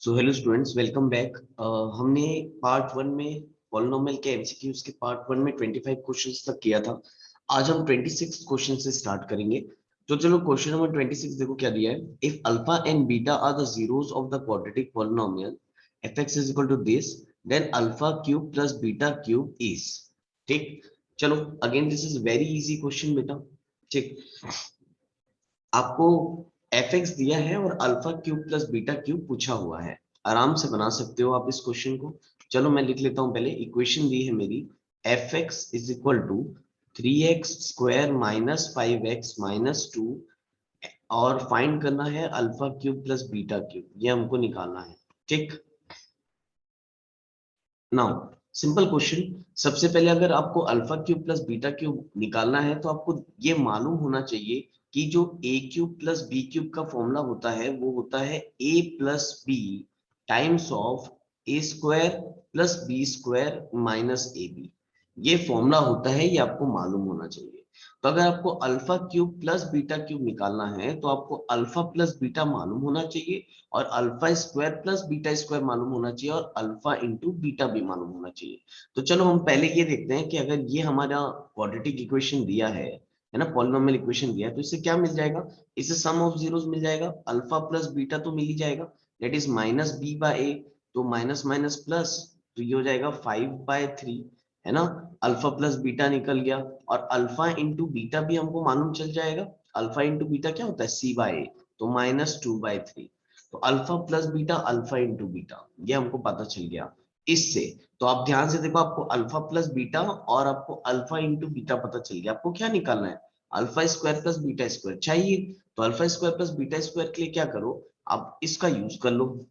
So hello students, welcome back. हमने part one में polynomial के एमसीक्यूज के पार्ट वन में 25 क्वेश्चंस तक किया था। आज हम 26 क्वेश्चन से स्टार्ट करेंगे। तो चलो क्वेश्चन नंबर 26 देखो क्या दिया है। If alpha and beta are the zeros of the quadratic polynomial fx is equal to this, then alpha cube plus beta cube is. ठीक, चलो again this is very easy question बेटा। ठीक, आपको fx दिया है और alpha cube plus beta cube पूछा हुआ है। आराम से बना सकते हो आप इस क्वेश्चन को। चलो मैं लिख लेता हूं। पहले इक्वेशन दी है मेरी, fx is equal to 3x square minus 5x minus 2, और फाइंड करना है alpha cube plus beta cube, ये हमको निकालना है। ठीक, नाउ सिंपल क्वेश्चन। सबसे पहले अगर आपको alpha cube plus beta cube निकालना है तो आपको ये मालूम होना चाहिए कि जो a cube plus b cube का फॉर्मूला होता है वो होता है a plus b times of a square plus b square minus a b. ये फॉर्मूला होता है, ये आपको मालूम होना चाहिए। तो अगर आपको alpha cube plus beta cube निकालना है तो आपको अल्फा प्लस बीटा मालूम होना चाहिए, और alpha square plus beta square मालूम होना चाहिए, और अल्फा इंटू बीटा भी मालूम होना चाहिए। तो चलो हम पहले ये देखते हैं कि अगर ये हमारा क्वाड्रेटिक इक्वेशन दिया है ना, पॉलिनोमियल इक्वेशन दिया है, तो इससे क्या मिल जाएगा। इससे सम ऑफ जीरोस मिल जाएगा। अल्फा प्लस बीटा तो मिल ही जाएगा, that is minus b by a. तो माइनस माइनस प्लस, तो ये हो जाएगा 5/3, है ना। अल्फा प्लस बीटा निकल गया, और अल्फा इंटू बीटा भी हमको मालूम चल जाएगा। अल्फा इंटू बीटा क्या होता है, सी बाय ए। तो -2/3। तो alpha plus beta alpha into beta, ये हमको पता चल गया इससे। तो आप ध्यान से देखो, आपको अल्फा प्लस बीटा और आपको अल्फा इंटू बीटा पता चल गया। आपको क्या निकालना है, alpha square plus beta square चाहिए। तो alpha square plus beta square के लिए क्या करो, आप इसका यूज कर लो।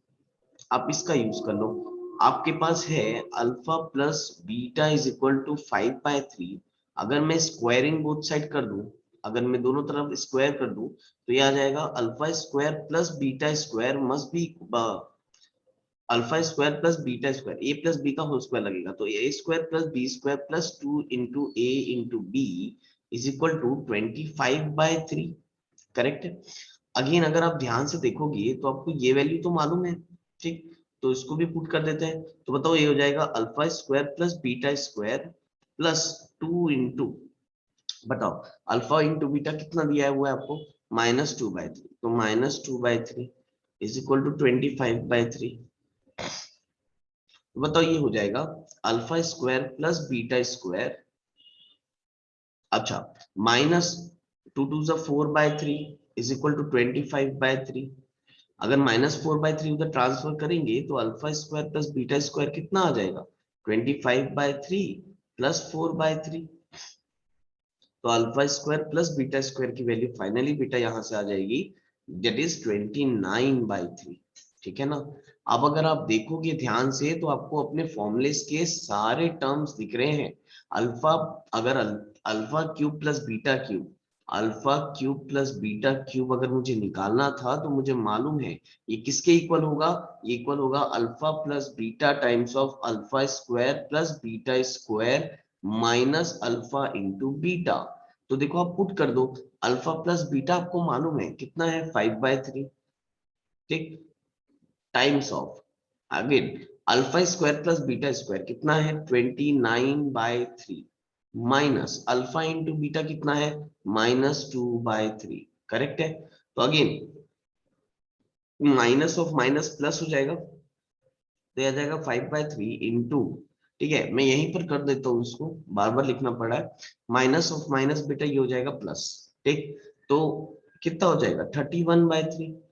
आप इसका यूज कर लो। आपके पास है alpha plus beta is equal to 5/3। अगर मैं स्क्वायरिंग बोथ साइड कर दूं, अगर मैं दोनों तरफ स्क्वायर कर दूं, तो ये आ जाएगा alpha square plus beta square must be alpha square plus beta square, a plus b का होल स्क्वायर लगेगा। तो a square plus b square plus 2 into a into b is equal to 25/3। Correct है। Again अगर आप ध्यान से देखोगे तो आपको ये वैल्यू तो मालूम है। ठीक, तो इसको भी पुट कर देते हैं। तो बताओ, ये हो जाएगा alpha square plus beta square plus 2 into, बताओ अल्फा इंटू बीटा कितना दिया है वो है आपको -2/3। तो -2/3 इज इक्वल टू 25/3। बताओ, ये हो जाएगा alpha square plus beta square, अच्छा, -2 × 2 = 4/3 इज इक्वल टू 25/3। अगर -4/3 उधर ट्रांसफर करेंगे तो alpha square plus beta square कितना आ जाएगा, 25/3 प्लस 4/3। तो alpha square plus beta square की वैल्यू फाइनली बेटा यहां से आ जाएगी, दैट इज 29/3। ठीक है ना। अब अगर आप देखोगे ध्यान से तो आपको अपने फॉर्मूलेस के सारे टर्म्स दिख रहे हैं। अल्फा, अगर alpha cube plus beta cube, alpha cube plus beta cube अगर मुझे निकालना था तो मुझे मालूम है ये किसके इक्वल होगा, ये इक्वल होगा alpha plus beta times of alpha square plus beta square minus alpha into beta. तो देखो आप पुट कर दो, अल्फा प्लस बीटा आपको मालूम है कितना है, 5/3। ठीक, times of, again alpha square plus beta square कितना है, 29/3 माइनस अल्फा इंटू बीटा कितना है, -2/3। करेक्ट है। तो again minus of minus plus हो जाएगा, तो आ जाएगा 5/3 इंटू, ठीक है मैं यहीं पर कर देता हूँ, इसको बार बार लिखना पड़ा है। माइनस ऑफ माइनस बेटा ये हो जाएगा प्लस। ठीक, तो कितना हो जाएगा, 31/3।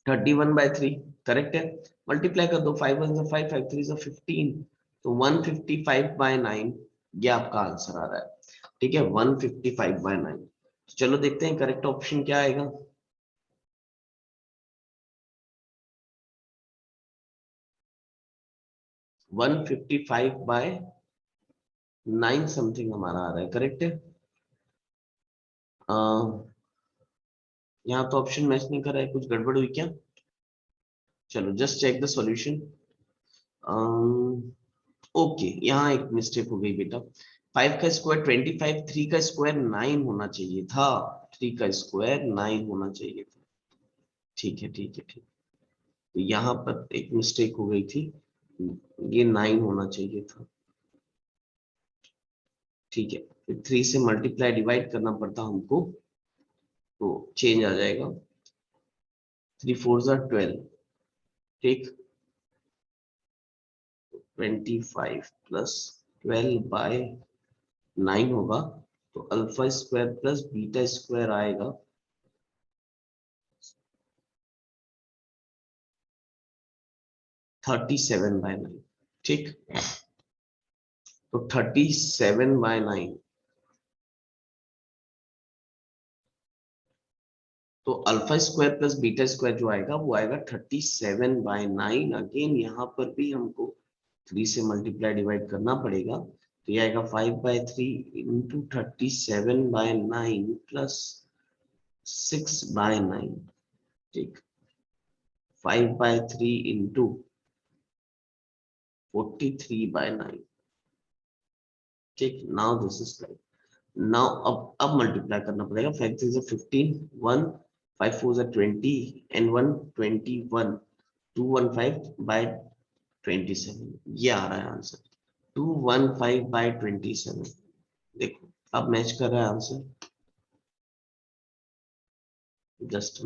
31/3 करेक्ट है। मल्टीप्लाई कर दो, 5 1 5 5 3 15, तो 155/9 ये आपका आंसर आ रहा है। ठीक है, 155/9। चलो देखते हैं करेक्ट ऑप्शन क्या आएगा। 155/9 समथिंग हमारा आ रहा है। करेक्ट है। यहाँ तो ऑप्शन मैच नहीं कर रहा है, कुछ गड़बड़ हुई क्या। चलो just check the solution. Okay, यहाँ एक मिस्टेक हो गई बेटा। 5 का स्क्वायर 25, 3 का स्क्वायर 9 होना चाहिए था। 3 का स्क्वायर 9 होना चाहिए था। ठीक है ठीक है ठीक। तो यहाँ पर एक मिस्टेक हो गई थी, ये 9 होना चाहिए था। ठीक है, फिर 3 से मल्टीप्लाई डिवाइड करना पड़ता हमको, तो चेंज आ जाएगा। 3 4 12, ठीक, 25 प्लस 12 बाय 9 होगा, तो alpha square plus beta square आएगा 37/9। ठीक, तो 37/9, तो alpha square plus beta square जो आएगा वो आएगा 37/9। अगेन यहाँ पर भी हमको 3 से मल्टीप्लाई डिवाइड करना पड़ेगा, तो ये आएगा 5/3 इंटू 37/9 प्लस 6/9। ठीक, 5/3 इंटू 43/9। ठीक, now this is right. Now अब मल्टीप्लाई करना पड़ेगा। 5 3 15, 1 5 4 20 एंड 1 21, 215/27, ये आ रहा है आंसर, 215/27। देखो अब मैच कर रहा है आंसर। जस्ट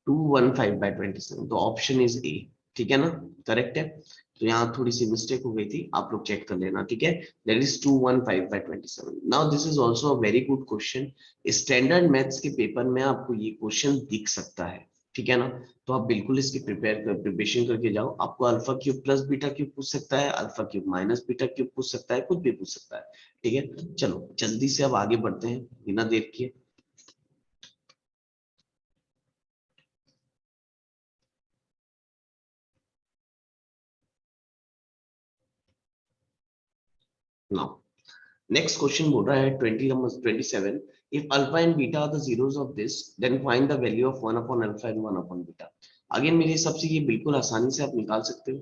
215/27, तो ऑप्शन इज ए। ठीक है ना, करेक्ट है। तो यहाँ थोड़ी सी मिस्टेक हो गई थी, आप लोग चेक कर लेना। ठीक है, that is 215/27। Now this is also a very good question. Standard maths के पेपर में आपको ये क्वेश्चन दिख सकता है। ठीक है ना, तो आप बिल्कुल इसकी प्रिपरेशन करके जाओ। आपको alpha cube plus beta cube पूछ सकता है, alpha cube minus beta cube पूछ सकता है, कुछ भी पूछ सकता है। ठीक है, चलो जल्दी से अब आगे बढ़ते हैं बिना देर किए। नाउ नेक्स्ट क्वेश्चन बोल रहा है 27, if alpha and beta are the zeros of this, then find the value of 1 upon alpha and 1 upon beta। Again मेरे हिसाब से ये बिल्कुल आसानी से आप निकाल सकते हो।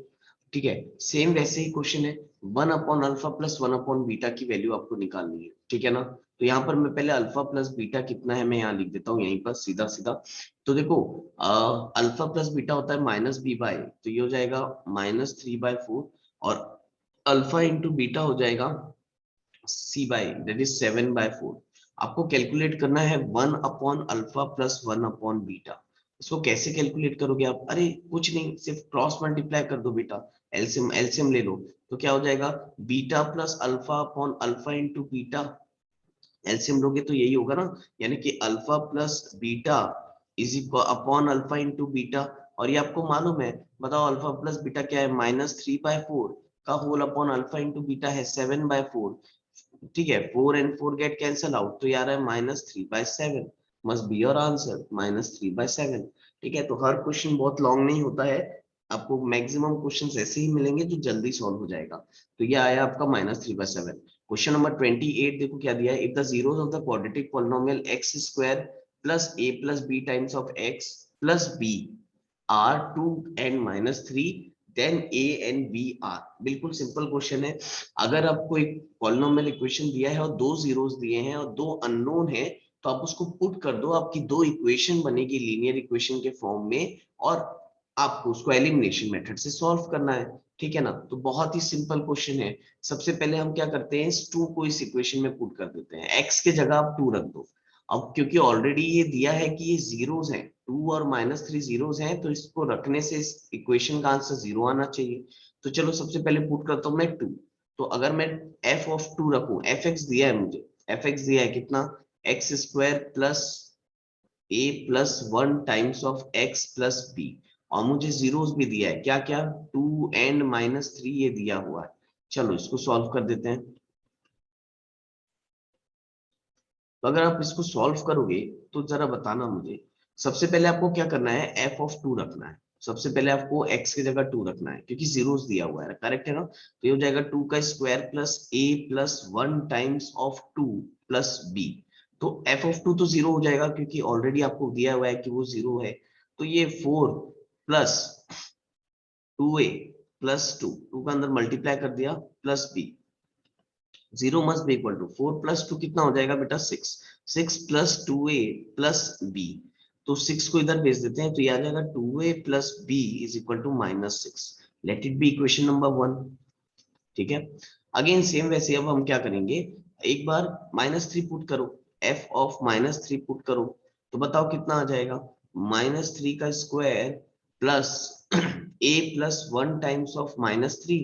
ठीक है, सेम वैसे ही क्वेश्चन है, 1 upon alpha plus 1 upon beta की वैल्यू आपको निकालनी है। ठीक है ना, तो यहाँ पर मैं पहले अल्फा प्लस बीटा कितना है मैं यहाँ लिख देता हूँ यहीं पर सीधा सीधा। तो देखो अल्फा प्लस बीटा होता है -b/, तो ये हो जाएगा -3/4, और अल्फा इंटू बीटा हो जाएगा c/, दैट इज 7/4। आपको कैलकुलेट करना है 1 upon alpha plus 1 upon beta. इसको कैसे कैलकुलेट करोगे आप? अरे कुछ नहीं, सिर्फ क्रॉस मल्टीप्लाई कर दो बेटा, एलसीएम एलसीएम ले लो। तो क्या हो जाएगा, beta plus alpha upon alpha into beta. LCM लोगे तो यही होगा ना, यानी कि alpha plus beta is equal upon alpha into beta. और ये आपको मालूम है, बताओ अल्फा प्लस बीटा क्या है, -3/4 का whole upon alpha into beta है 7/4। ठीक है, 4 and 4 गेट कैंसल आउट, तो यार है -3/7। Must be your answer -3/7। ठीक है, तो हर क्वेश्चन बहुत लॉन्ग नहीं होता है, आपको मैक्सिमम क्वेश्चंस ऐसे ही मिलेंगे जो जल्दी सॉल्व हो जाएगा। तो ये आया आपका -3/7। क्वेश्चन नंबर 28 देखो क्या दिया है, if the zeros of the quadratic polynomial x square plus a plus b times of x plus b are 2 and -3, then a and b are। बिल्कुल सिंपल क्वेश्चन है। अगर आपको एक पॉलिनोमियल इक्वेशन दिया है और दो जीरोस दिए हैं और दो अननोन है, तो आप उसको पुट कर दो, आपकी दो इक्वेशन बनेगी लीनियर इक्वेशन के फॉर्म में, और आपको उसको एलिमिनेशन मेथड से सॉल्व करना है। ठीक है ना, तो बहुत ही सिंपल क्वेश्चन है। सबसे पहले हम क्या करते हैं, इस 2 को इस इक्वेशन में पुट कर देते हैं, x के जगह आप 2 रख दो। अब क्योंकि ऑलरेडी ये दिया है कि ये जीरोस हैं, 2 और -3 जीरोस हैं, तो इसको रखने से इस इक्वेशन का आंसर 0 आना चाहिए। तो चलो सबसे पहले पुट करता हूं मैं 2। तो अगर मैं f ऑफ 2 रखूं, fx दिया है मुझे, fx दिया है कितना, x square plus a plus 1 times of x plus b, और मुझे जीरोस भी दिया है, क्या क्या, 2 एंड -3 ये दिया हुआ है। चलो इसको सॉल्व कर देते हैं। तो अगर आप इसको सॉल्व करोगे तो जरा बताना मुझे, सबसे पहले आपको क्या करना है, f ऑफ 2 रखना है। सबसे पहले आपको x की जगह 2 रखना है, क्योंकि जीरोस दिया हुआ है, करेक्ट है ना। तो ये हो जाएगा 2 का square plus a plus 1 times of 2 plus b। तो f ऑफ 2 तो 0 हो जाएगा, क्योंकि ऑलरेडी आपको दिया हुआ है कि वो 0 है। तो ये 4 प्लस 2a प्लस 2 का अंदर मल्टीप्लाई कर दिया, plus b, 0 must be equal to 4 plus 2 कितना हो जाएगा बेटा, 6। 6 प्लस 2a प्लस b, तो 6 को इधर भेज देते हैं तो ये आ जाएगा 2a plus b is equal to -6। Let it be equation number 1। ठीक है, अगेन सेम वैसे अब हम क्या करेंगे, एक बार -3 पुट करो, f ऑफ -3 पुट करो, तो बताओ कितना आ जाएगा, -3 का square plus a plus 1 times of -3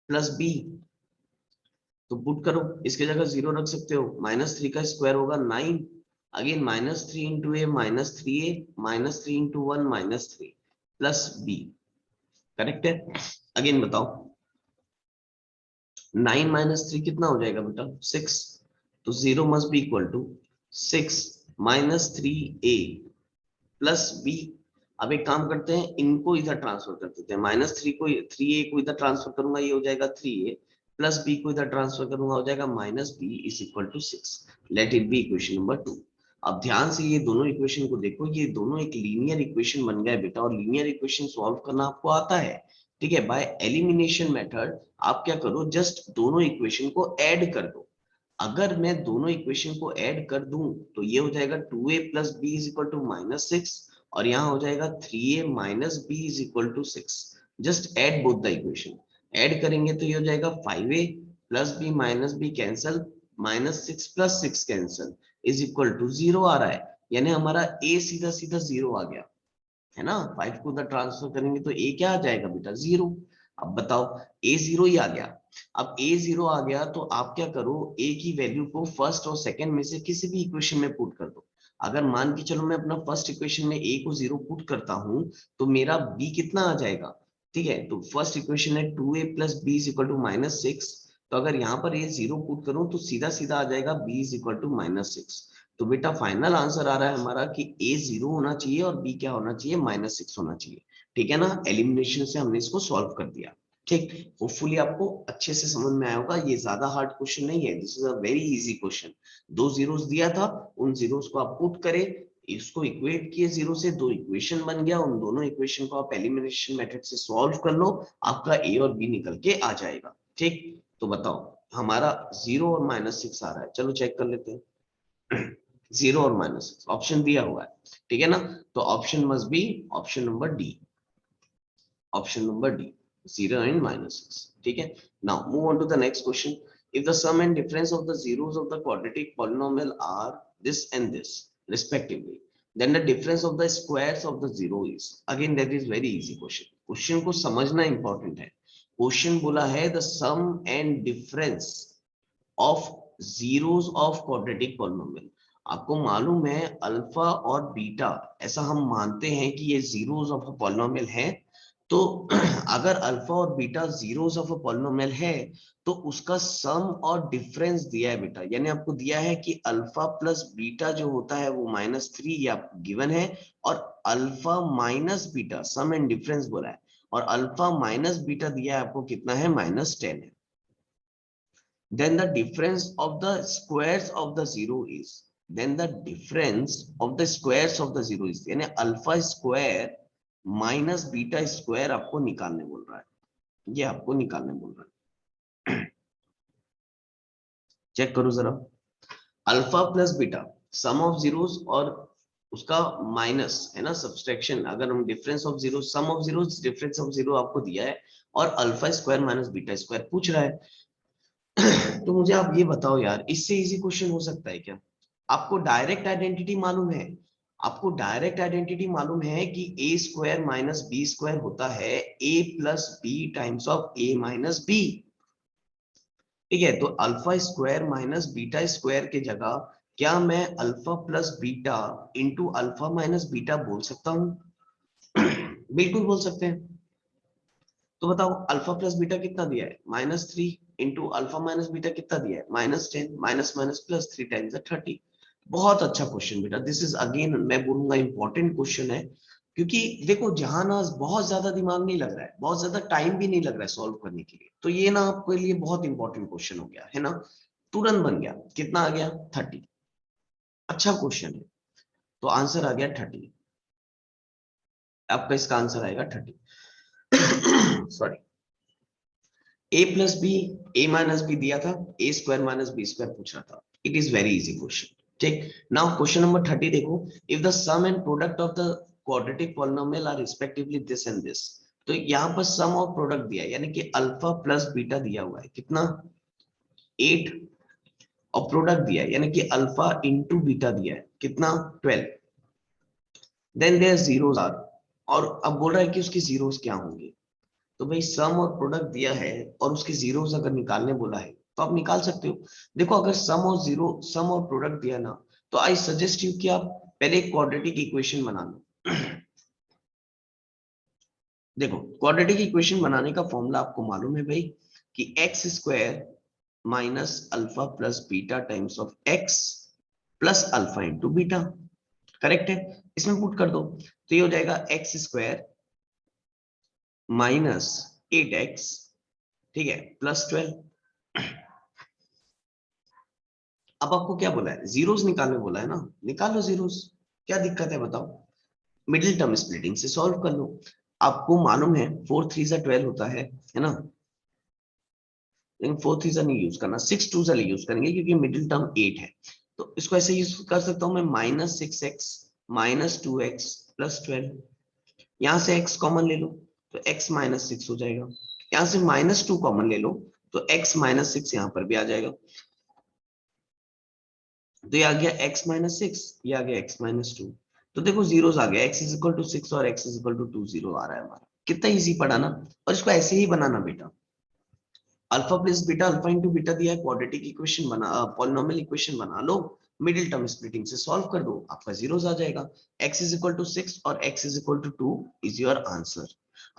plus b, तो पुट करो, इसके जगह 0 रख सकते हो, -3 का स्क्वायर होगा 9, अगेन -3 इंटू ए -3a -3 into 1 -3 plus b, correct है। अगेन बताओ 9 माइनस 3 कितना हो जाएगा बेटा 6, तो 0 must be equal to 6 -3a plus b। अब एक काम करते हैं, इनको इधर ट्रांसफर कर देते हैं, -3 को 3a को इधर ट्रांसफर करूंगा, ये हो जाएगा 3a प्लस b को इधर ट्रांसफर करूंगा, हो जाएगा -b is equal to 6। Let it be equation number 2। अब ध्यान से ये दोनों इक्वेशन को देखो, ये दोनों एक लीनियर इक्वेशन बन गए बेटा, और लीनियर इक्वेशन सॉल्व करना आपको आता है। ठीक है, बाय एलिमिनेशन मेथड आप क्या करो, जस्ट दोनों इक्वेशन को ऐड कर दो। अगर मैं दोनों इक्वेशन को ऐड कर दूं तो ये हो जाएगा 2a plus b is equal to -6, और यहाँ हो जाएगा 3a minus b is equal to 6। Just add both the equation, add करेंगे तो ये हो जाएगा 5a plus b minus b cancel, -6 plus 6 cancel is equal to 0 आ रहा है, यानी हमारा a सीधा सीधा 0 आ गया है ना। 5 को उधर ट्रांसफर करेंगे तो a क्या आ जाएगा बेटा 0। अब बताओ a 0 ही आ गया। अब a 0 आ गया तो आप क्या करो, a की वैल्यू को फर्स्ट और सेकंड में से किसी भी इक्वेशन में पुट कर दो। अगर मान के चलो मैं अपना फर्स्ट इक्वेशन में a को 0 पुट करता हूं तो मेरा b कितना आ जाएगा। ठीक है, तो फर्स्ट इक्वेशन है 2a plus b is equal to -6, तो अगर यहाँ पर a 0 पुट करूं तो सीधा सीधा आ जाएगा b इज इक्वल टू -6। तो बेटा फाइनल आंसर आ रहा है हमारा कि a 0 होना चाहिए और b क्या होना चाहिए -6 होना चाहिए। ठीक है ना, एलिमिनेशन से हमने इसको सॉल्व कर दिया। ठीक, होपफुली आपको अच्छे से समझ में आया होगा, ये ज्यादा हार्ड क्वेश्चन नहीं है, this is a very easy question. दो जीरोस दिया था, उन जीरोस को आप पुट करें, इसको इक्वेट किए 0 से, दो इक्वेशन बन गया, उन दोनों इक्वेशन को आप एलिमिनेशन मेथड से सॉल्व कर लो, आपका a और b निकल के आ जाएगा। ठीक, तो बताओ हमारा 0 और -6 आ रहा है, चलो चेक कर लेते हैं। 0 और -6 ऑप्शन दिया हुआ है, ठीक है ना, तो option must be option number D, option number D 0 and -6। ठीक है, now move on to the next question। if the sum and difference of the zeros of the quadratic polynomial are this and this respectively, then the difference of the squares of the zero is, again that is very easy question। Question को समझना important है। Question बोला है the sum and difference of zeros of quadratic polynomial। आपको मालूम है alpha और beta, ऐसा हम मानते हैं कि ये जीरोस ऑफ अ पॉलिनोमियल है, तो अगर अल्फा और beta zeros of a polynomial है तो उसका सम और डिफरेंस दिया है बेटा, यानी आपको दिया है कि अल्फा प्लस बीटा जो होता है वो -3 ये आपको गिवन है, और alpha minus beta some and difference बोला है, और अल्फा माइनस बीटा दिया है आपको कितना है -10 है। then the difference of the squares of the zero is, then the difference of the squares of the zero is, यानी alpha square minus beta square आपको निकालने बोल रहा है, ये आपको निकालने बोल रहा है। चेक करो जरा, alpha plus beta some of zeros और उसका माइनस है ना सब्सट्रैक्शन, अगर हम difference of zero sum of zero difference of zero आपको दिया है, और alpha square minus beta square पूछ रहा है। तो मुझे आप ये बताओ यार, इससे इजी क्वेश्चन हो सकता है क्या। आपको डायरेक्ट आइडेंटिटी मालूम है, आपको डायरेक्ट आइडेंटिटी मालूम है कि a square minus b square होता है a plus b times of a minus b. ठीक है, तो alpha square minus beta square के जगह क्या मैं alpha plus beta into alpha minus beta बोल सकता हूं। बिल्कुल बोल सकते हैं। तो बताओ अल्फा प्लस बीटा कितना दिया है -3 इंटू अल्फा माइनस बीटा कितना दिया है -10, माइनस माइनस प्लस 3 टाइम्स 30। बहुत अच्छा क्वेश्चन बेटा, दिस इज अगेन मैं बोलूंगा इंपॉर्टेंट क्वेश्चन है, क्योंकि देखो जहां ना बहुत ज्यादा दिमाग नहीं लग रहा है, बहुत ज्यादा टाइम भी नहीं लग रहा है सॉल्व करने के लिए, तो ये ना आपके लिए बहुत इंपॉर्टेंट क्वेश्चन हो गया है ना, तुरंत बन गया, कितना आ गया 30। अच्छा क्वेश्चन है, तो आंसर आ गया 30, आपका इसका आंसर आएगा 30। Sorry, a plus b a minus b दिया था, a square minus b square पूछ रहा था, it is very easy question. ठीक, नाउ क्वेश्चन नंबर 30 देखो, if the sum and product of the quadratic polynomial are respectively this and this. तो यहाँ पर सम और प्रोडक्ट दिया है, यानी कि अल्फा प्लस बीटा दिया हुआ है, कितना 8, और प्रोडक्ट दिया है यानी कि अल्फा इंटू बीटा दिया है, कितना 12। देन देयर जीरोस आर, और अब बोल रहा है कि उसके जीरोस क्या होंगे। तो भाई सम और प्रोडक्ट दिया है और उसके जीरोस अगर निकालने बोला है तो आप निकाल सकते हो। देखो अगर सम और प्रोडक्ट दिया ना, तो आई सजेस्ट यू कि आप पहले एक क्वाड्रेटिक इक्वेशन बना लो। देखो क्वाड्रेटिक इक्वेशन बनाने का फॉर्मूला आपको मालूम है भाई, कि x square minus alpha plus beta times of x plus alpha into beta. Correct है, इसमें पुट कर दो तो ये हो जाएगा एक्स स्क्वायर माइनस 8x, ठीक है, प्लस 12। अब आपको क्या बोला है, जीरोस निकालने बोला है ना, निकालो जीरोस, क्या दिक्कत है बताओ। मिडिल टर्म स्प्लिटिंग से सॉल्व कर लो। आपको मालूम है 4 3 सा 12 होता है ना, लेकिन 4 3 सा नहीं यूज करना, 6 2 सा यूज करेंगे क्योंकि मिडिल टर्म 8 है। तो इसको ऐसे यूज कर सकता हूं मैं, minus 6x minus 2x plus 12। यहां से x कॉमन ले लो तो x माइनस 6 हो जाएगा, यहां से माइनस 2 कॉमन ले लो तो x माइनस 6 यहां पर भी आ जाएगा। तो ये आ गया x माइनस 6, ये आ गया x माइनस 2। तो देखो जीरोस आ गया, x इज इक्वल टू 6 और x is equal to 2, zero आ रहा है हमारा। कितना इजी पड़ा ना। और इसको ऐसे ही बनाना बेटा, alpha plus beta, alpha into beta दिया है, क्वाड्रेटिक इक्वेशन बना, पॉलिनोमियल इक्वेशन बना लो, मिडिल टर्म स्प्लिटिंग से सॉल्व कर दो, आपका जीरोस आ जाएगा। x इज इक्वल टू 6 और x is equal to 2 is your answer.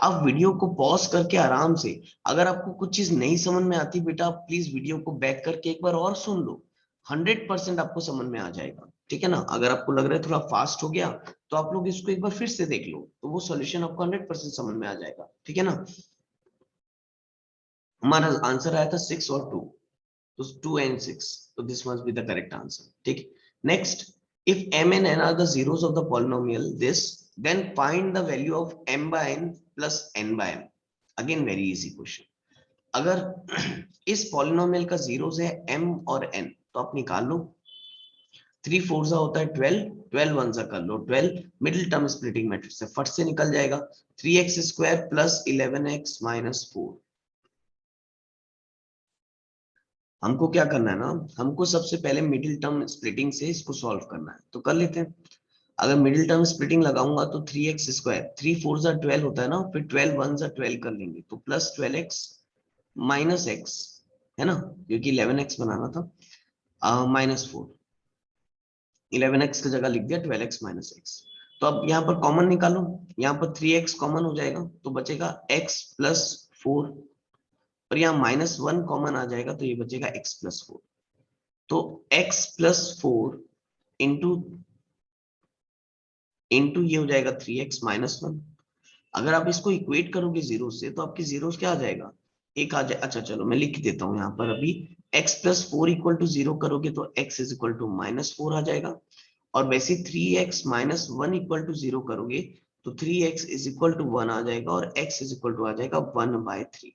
आप वीडियो को पॉज करके आराम से, अगर आपको कुछ चीज नहीं समझ में आती बेटा, आप प्लीज वीडियो को बैक करके एक बार और सुन लो, 100% आपको समझ में आ जाएगा। ठीक है ना, अगर आपको लग रहा है थोड़ा फास्ट हो गया तो आप लोग इसको एक बार फिर से देख लो, तो वो सॉल्यूशन आपको 100% समझ में आ जाएगा। ठीक है ना, हमारा आंसर आया था 6 और 2, तो 2 and 6, तो this must be the correct answer. ठीक, next, if m and n are the zeros of the polynomial this, then find the value of m by n plus n by m। Again very easy question. अगर इस polynomial का zeros है m और n, तो आप निकाल लो। 3 4 सा होता है 12, 12 1 सा कर लो 12, मिडिल टर्म स्प्लिटिंग मैट्रिक्स से फट से निकल जाएगा, 3x square plus 11x minus 4। हमको क्या करना है ना, हमको सबसे पहले मिडिल टर्म स्प्लिटिंग से इसको सॉल्व करना है, तो कर लेते हैं। अगर मिडिल टर्म स्प्लिटिंग लगाऊंगा तो 3x स्क्वायर, 3 4 सा 12 होता है ना, फिर 12 1 सा 12 कर लेंगे तो प्लस 12x माइनस x, है ना, क्योंकि 11x बनाना था, माइनस 4, 11x की जगह लिख दिया 12x माइनस x। तो अब यहाँ पर कॉमन निकालो, यहाँ पर 3x कॉमन हो जाएगा तो बचेगा x प्लस 4, और यहाँ माइनस 1 कॉमन आ जाएगा तो ये बचेगा x प्लस 4। तो x प्लस 4 इंटू इंटू ये हो जाएगा 3x माइनस 1। अगर आप इसको इक्वेट करोगे जीरो से तो आपके जीरोस क्या आ जाएगा, एक आ जाए। अच्छा चलो मैं लिख देता हूँ यहाँ पर अभी, x प्लस 4 इक्वल टू 0 करोगे तो x is equal to minus 4 आ जाएगा, और वैसे 3x माइनस 1 इक्वल टू 0 करोगे तो 3x इज इक्वल टू 1 आ जाएगा, और x इज इक्वल टू आ जाएगा 1/3।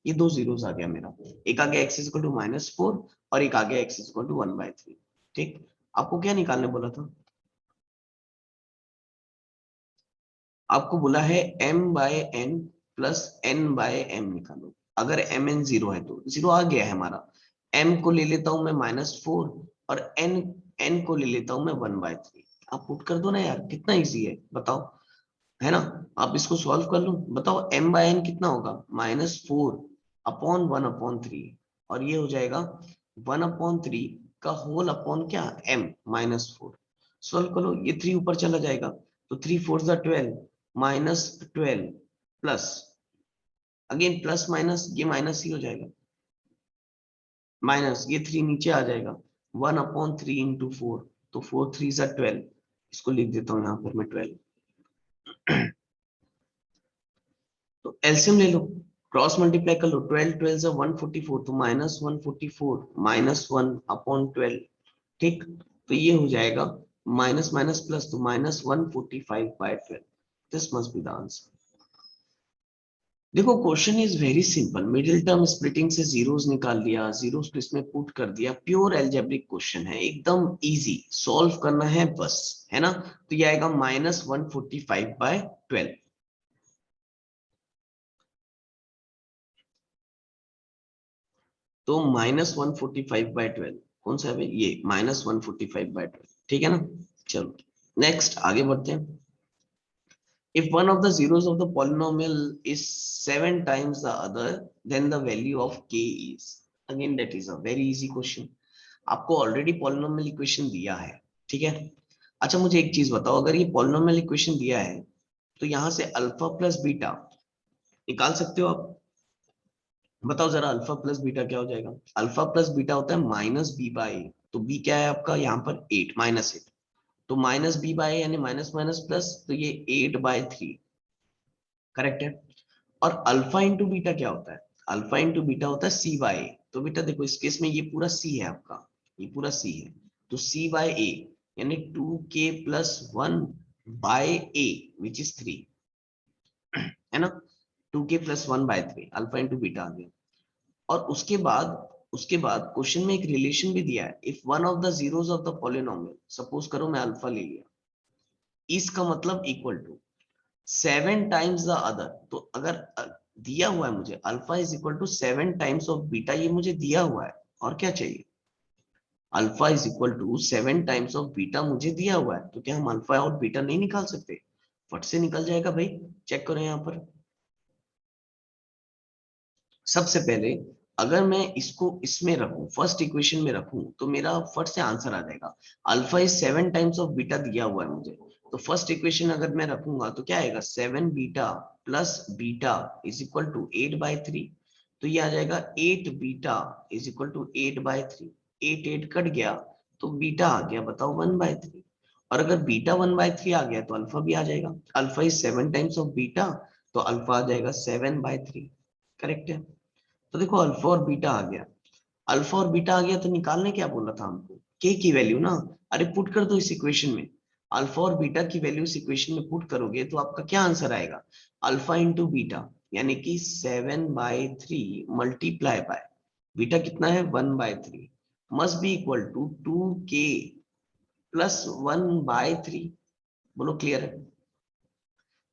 ये दो जीरोस आ गया मेरा, एक आ गया x is equal to minus 4 और एक आ गया x इज इक्वल टू 1/3। ठीक, आपको क्या निकालने बोला था, आपको बोला है m by n plus n by m निकालो। अगर m n 0 है तो 0 आ गया है हमारा, m को ले लेता हूं मैं -4 और n को ले लेता हूं मैं 1/3। आप पुट कर दो ना यार, कितना इजी है बताओ, है ना। आप इसको सॉल्व कर लो, बताओ m बाय n कितना होगा, -4 अपॉन 1/3, और ये हो जाएगा 1/3 का होल अपॉन क्या, m -4। सॉल्व करो, ये 3 ऊपर चला जाएगा तो 3 4 12 -12 प्लस, अगेन प्लस माइनस, ये माइनस ही हो जाएगा, माइनस ये 3 नीचे आ जाएगा, 1/3 इंटू 4, तो 4 3 12, इसको लिख देता हूँ यहाँ पर मैं 12। तो एलसीएम ले लो, क्रॉस मल्टीप्लाई कर लो, 12 12 से 144, तो -144 -1/12। ठीक, तो ये हो जाएगा माइनस माइनस प्लस, तो -145/12। This must be the answer. देखो question is very simple, middle term splitting से जीरोस निकाल लिया, जीरोस को इसमें पुट कर दिया, प्योर एल्जेब्रिक क्वेश्चन है, एकदम इजी, सॉल्व करना है बस, है ना। तो ये आएगा -145/12। तो -145/12 कौन सा है भाई, ये -145/12, ठीक है ना। चलो नेक्स्ट आगे बढ़ते हैं। If one of the zeros of the polynomial is 7 times the other, then the value of k is. Again, that is a very easy question. आपको ऑलरेडी पॉलिनोमियल इक्वेशन दिया है, ठीक है। अच्छा मुझे एक चीज बताओ, अगर ये पॉलिनोमियल इक्वेशन दिया है तो यहाँ से अल्फा प्लस बीटा निकाल सकते हो आप? बताओ जरा, अल्फा प्लस बीटा क्या हो जाएगा? अल्फा प्लस बीटा होता है -b/a। तो b क्या है आपका यहाँ पर 8, -8। तो -b/a यानी माइनस माइनस प्लस, तो ये 8/3, करेक्ट है। और अल्फा इंटू बीटा क्या होता है? अल्फा इंटू बीटा होता है c/a। तो बेटा देखो इस केस में ये पूरा c है आपका, ये पूरा c है, तो c/a यानी 2k + 1/a विच इज 3, है ना। 2k + 1/3 अल्फा इंटू बीटा आ गया। और उसके बाद क्वेश्चन में एक रिलेशन भी दिया है, if one of the zeros of the polynomial, suppose करो मैं अल्फा ले लिया, इसका मतलब equal to 7 times the other. तो अगर दिया हुआ है मुझे alpha is equal to 7 times of beta, ये मुझे दिया हुआ है, और क्या चाहिए? Alpha is equal to 7 times of beta मुझे दिया हुआ है, तो क्या हम अल्फा और बीटा नहीं निकाल सकते? फट से निकल जाएगा भाई। चेक करो यहाँ पर, सबसे पहले अगर मैं इसको इसमें रखूं, फर्स्ट इक्वेशन में रखूं, तो मेरा फट से आंसर आ जाएगा। Alpha is 7 times of beta दिया हुआ है मुझे, तो फर्स्ट इक्वेशन अगर मैं रखूंगा तो क्या आएगा, 7 beta plus beta is equal to 8/3। तो ये आ जाएगा 8 beta is equal to 8/3। 8 cut गया तो बीटा आ गया, बताओ 1/3। और अगर बीटा 1/3 आ गया तो अल्फा भी आ जाएगा। Alpha is 7 times of beta, तो अल्फा आ जाएगा 7/3, करेक्ट है। तो देखो अल्फा और बीटा आ गया, अल्फा और बीटा आ गया, तो निकालने क्या बोला था हमको, के की वैल्यू ना। अरे पुट कर दो इस इक्वेशन में, अल्फा और बीटा की वैल्यू इस इक्वेशन में पुट करोगे तो आपका क्या आंसर आएगा, अल्फा इंटू बीटा यानी कि 7/3 मल्टीप्लाई बाय बीटा कितना है 1/3 must be equal to 2k + 1/3। बोलो क्लियर है?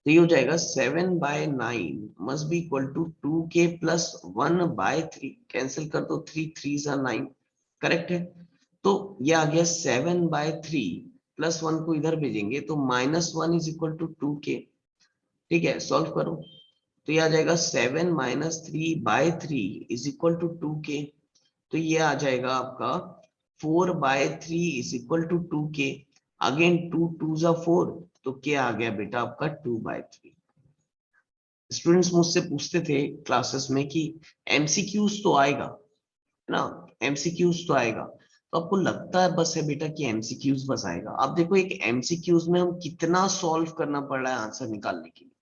तो ये हो जाएगा 7/9 must be equal to 2k + 1/3। Cancel कर दो, 3 3s are 9, करेक्ट है। तो ये आ गया 7/3 + 1 को इधर भेजेंगे तो -1 इज इक्वल टू 2k। ठीक है, सॉल्व करो तो ये आ जाएगा 7 - 3/3 इज इक्वल टू 2k। तो ये आ जाएगा आपका 4/3 is equal to 2k। Again 2 2s are 4, तो क्या आ गया बेटा आपका 2/3। स्टूडेंट्स मुझसे पूछते थे क्लासेस में कि एमसीक्यूज तो आएगा, है ना, एमसीक्यूज तो आएगा, तो आपको लगता है बस है बेटा कि एमसीक्यूज बस आएगा? अब देखो एक एमसीक्यूज में हम कितना सॉल्व करना पड़ रहा है आंसर निकालने के लिए,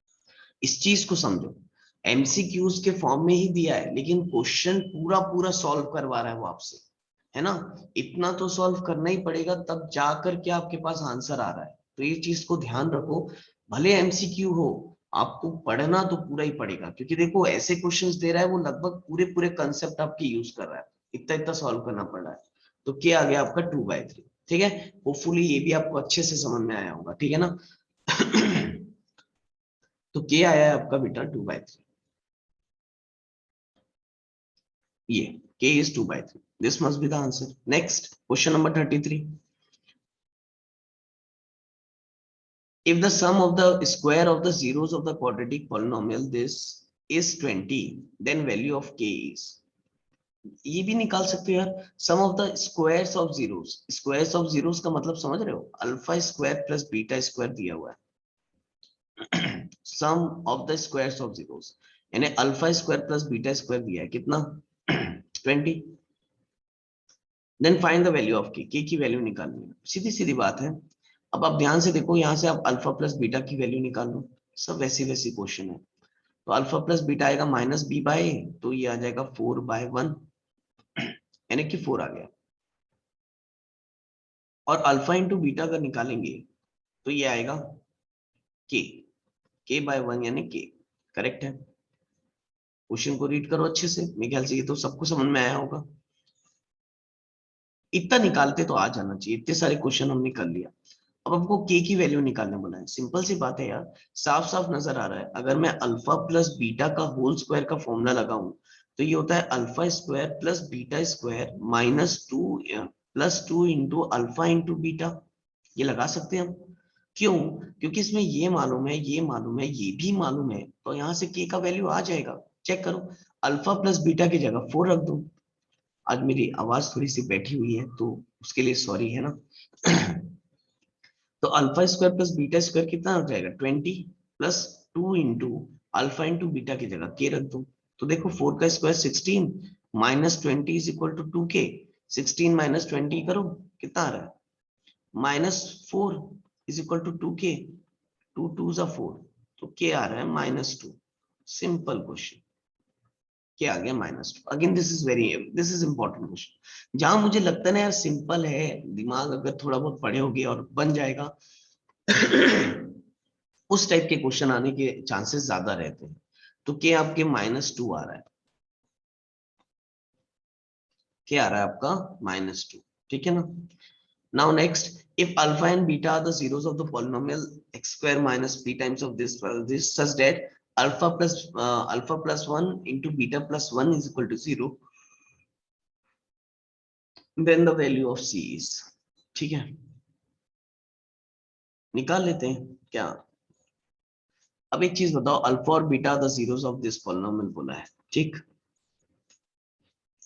इस चीज को समझो। एमसीक्यूज के फॉर्म में ही दिया है लेकिन क्वेश्चन पूरा पूरा सॉल्व करवा रहा है वो आपसे, है ना। इतना तो सॉल्व करना ही पड़ेगा तब जाकर के आपके पास आंसर आ रहा है, तो ये चीज को ध्यान रखो। भले एमसीक्यू हो, आपको पढ़ना तो पूरा ही पड़ेगा, क्योंकि देखो ऐसे क्वेश्चंस दे रहा है वो लगभग पूरे पूरे कंसेप्ट आपके यूज कर रहा है, इतना इतना सॉल्व करना पड़ रहा है। तो क्या आ गया आपका 2/3, ठीक है। होपफुली ये भी आपको अच्छे से समझ में आया होगा, ठीक है ना। तो क्या आया है आपका बेटा 2/3, ये k is 2/3, this must be the answer. Next question number 33. If the sum of the square of the zeros of the quadratic polynomial this is 20, then value of k is, ये भी निकाल सकते हो यार, sum of the squares of zeros. Squares of zeros का मतलब समझ रहे हो, alpha square plus beta square दिया हुआ है। Sum of the squares of zeros यानी alpha square plus beta square दिया है कितना 20। Then find the value of k की वैल्यू निकालनी है, सीधी सीधी बात है। अब आप ध्यान से देखो, यहाँ से आप अल्फा प्लस बीटा की वैल्यू निकाल लो, सब वैसी वैसी क्वेश्चन है। तो अल्फा प्लस बीटा आएगा -b/a, तो ये आ जाएगा 4/1 यानी कि 4 आ गया। और अल्फा इंटू बीटा अगर निकालेंगे तो ये आएगा k, k/1 यानी k, करेक्ट है। क्वेश्चन को रीड करो अच्छे से, मेरे ख्याल से ये तो सबको समझ में आया होगा। इतना निकालते तो आ जाना चाहिए, इतने सारे क्वेश्चन हमने कर लिया। अब हमको के की वैल्यू निकालने बोला है, सिंपल सी बात है यार, साफ साफ नजर आ रहा है। अगर मैं अल्फा प्लस बीटा का होल स्क्वायर का फॉर्मूला लगाऊं तो ये होता है alpha square plus beta square -2 into alpha into beta. ये लगा सकते हैं हम। क्यों? क्योंकि इसमें ये मालूम है, ये मालूम है, ये भी मालूम है, तो यहाँ से के का वैल्यू आ जाएगा। चेक करो, अल्फा प्लस बीटा की जगह 4 रख दो। आज मेरी आवाज थोड़ी सी बैठी हुई है तो उसके लिए सॉरी, है ना। तो alpha square plus beta square कितना हो जाएगा 20 plus 2 into alpha into beta की जगह के रख दो। तो देखो 4 का square 16 -20 is equal to 2k। 16 -20 करो, कितना आ रहा है -4 इज इक्वल टू 2k। 2 2 जा 4, तो k आ रहा है -2। सिंपल क्वेश्चन, के आ गया -2। Again this is important question. जहां मुझे लगता है ना यार सिंपल है, दिमाग अगर थोड़ा बहुत पढ़े होगे और बन जाएगा उस टाइप के क्वेश्चन आने के चांसेस ज्यादा रहते हैं। तो के आपके -2 आ रहा है, क्या आ रहा है आपका -2, ठीक है ना। Now next, if alpha and beta are the zeros of the polynomial x square minus p times of this such that alpha plus 1 into beta plus 1 is equal to 0, then the value of c is, ठीक है, निकाल लेते हैं क्या। अब एक चीज बताओ, अल्फा और beta the zeros of this polynomial बोला है, ठीक।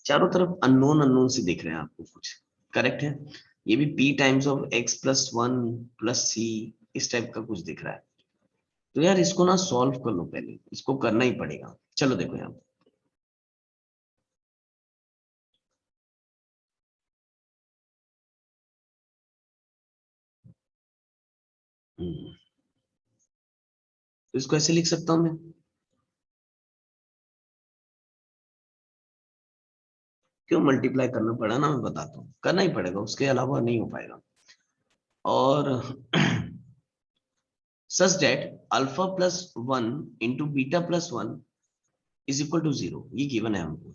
चारों तरफ अननोन अननोन से दिख रहे हैं आपको कुछ, करेक्ट है। ये भी p times of x plus 1 plus c, इस टाइप का कुछ दिख रहा है। तो यार इसको ना सॉल्व कर लो, पहले इसको करना ही पड़ेगा। चलो देखो यहाँ, तो इसको ऐसे लिख सकता हूं मैं, क्यों मल्टीप्लाई करना पड़ा ना, मैं बताता हूँ, करना ही पड़ेगा, उसके अलावा नहीं हो पाएगा। और such that alpha plus 1 into beta plus 1 is equal to 0, ये गिवन है हमको।